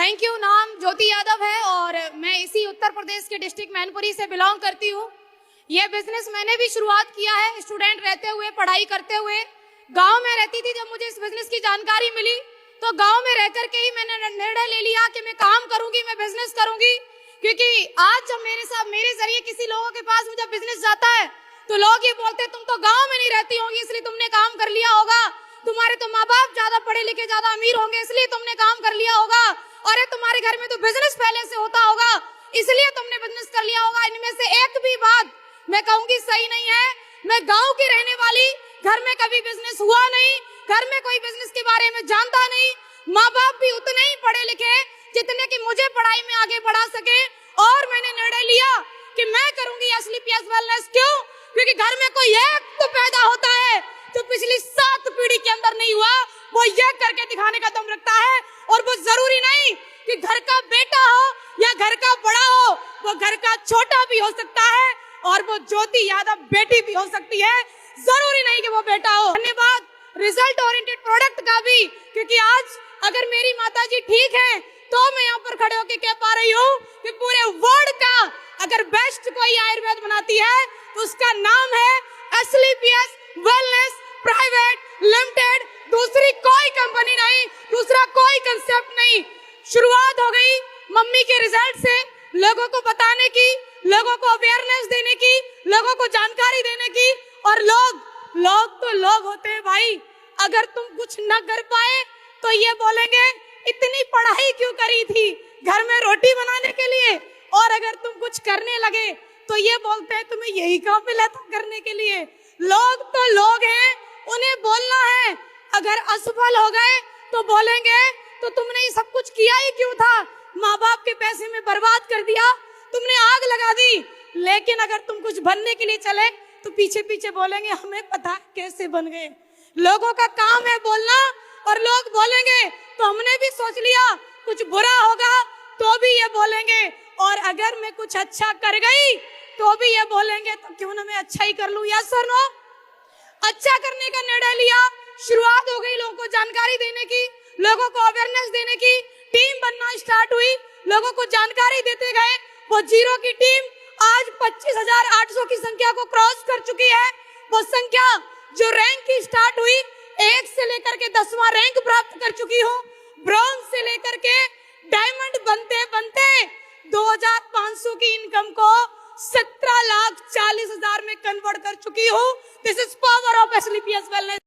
Thank you. नाम ज्योति यादव है और मैं इसी उत्तर प्रदेश के डिस्ट्रिक्ट मैनपुरी से बिलोंग करती हूँ। यह बिजनेस मैंने भी शुरुआत किया है स्टूडेंट रहते हुए, पढ़ाई करते हुए। गांव में रहती थी। जब मुझे इस बिजनेस की जानकारी मिली तो गांव में रह करके ही मैंने निर्णय ले लिया कि मैं काम करूंगी, मैं बिजनेस करूंगी। क्योंकि आज जब मेरे जरिए किसी लोगों के पास जब बिजनेस जाता है तो लोग ये बोलते तुम तो गाँव में नहीं रहती होंगी इसलिए तुमने काम कर लिया होगा, तुम्हारे तो माँ बाप ज्यादा पढ़े लिखे, ज्यादा अमीर होंगे इसलिए तुमने काम कर लिया होगा, अरे तुम्हारे घर में तो बिजनेस पहले से होता होगा इसलिए तुमने बिजनेस कर लिया होगा। इनमें से एक भी बात मैं कहूंगी सही नहीं है। मैं गांव की रहने वाली, घर में कभी बिजनेस हुआ नहीं, घर में कोई बिजनेस के बारे में जानता नहीं, माँ बाप भी उतने ही पढ़े लिखे जितने कि मुझे पढ़ाई में आगे बढ़ा सके। और मैंने निर्णय लिया कि मैं करूंगी एसलीपीएस वेलनेस। क्यों? क्योंकि घर में कोई एक तो पैदा होता है जो पिछली 7 पीढ़ी के अंदर नहीं हुआ, वो ये करके दिखाने का दम रखता है। और वो जरूरी नहीं कि घर का बेटा हो या घर का बड़ा हो, वो घर का छोटा भी हो सकता है और वो ज्योति यादव बेटी भी हो सकती है, जरूरी नहीं कि वो बेटा हो। धन्यवाद रिजल्ट ओरिएंटेड प्रोडक्ट का भी, क्योंकि आज अगर मेरी माताजी ठीक है तो मैं यहाँ पर खड़े होकर कह पा रही हूँ कि पूरे वर्ल्ड का अगर बेस्ट कोई आयुर्वेद बनाती है तो उसका नाम है एसलीपीएस वेलनेस प्राइवेट लिमिटेड। दूसरी कोई कंपनी नहीं, दूसरा कोई कंसेप्ट नहीं। शुरुआत हो गई मम्मी के रिजल्ट से, लोगों को बताने की, लोगों को अवेयरनेस देने की, लोगों को जानकारी देने की। और लोग तो लोग होते हैं भाई। अगर तुम कुछ न कर पाए तो ये बोलेंगे इतनी पढ़ाई क्यों करी थी घर में रोटी बनाने के लिए, और अगर तुम कुछ करने लगे तो ये बोलते हैं तुम्हें यही काम मिला था करने के लिए। लोग तो लोग हैं, उन्हें बोलना है। अगर असफल हो गए तो बोलेंगे तो तुमने ये सब कुछ किया ही क्यों था, माँ बाप के पैसे में बर्बाद कर दिया, तुमने आग लगा दी। लेकिन अगर तुम कुछ बनने के लिए चले तो पीछे पीछे बोलेंगे हमें पता है कैसे बन गए। लोगों का काम है बोलना और लोग बोलेंगे तो हमने भी सोच लिया कुछ बुरा होगा तो भी ये बोलेंगे, और अगर मैं कुछ अच्छा कर गई तो भी ये बोलेंगे तो क्यों ना मैं अच्छा ही कर लूं। Yes sir no? अच्छा करने का निर्णय लिया, शुरुआत हो गई लोगों को जानकारी देने की, लोगों को अवेयरनेस देने की, टीम बनना स्टार्ट हुई, लोगों को जानकारी देते गए। वो जीरो की टीम आज 25,800 की संख्या को क्रॉस कर चुकी है। वो संख्या जो रैंक की स्टार्ट हुई 1 से लेकर के 10वां रैंक प्राप्त कर चुकी हूँ। ब्रॉन्ज से लेकर के डायमंड बनते बनते 2,500 की इनकम को 17,40,000 में कन्वर्ट कर चुकी हूँ। This is power of SLPS wellness.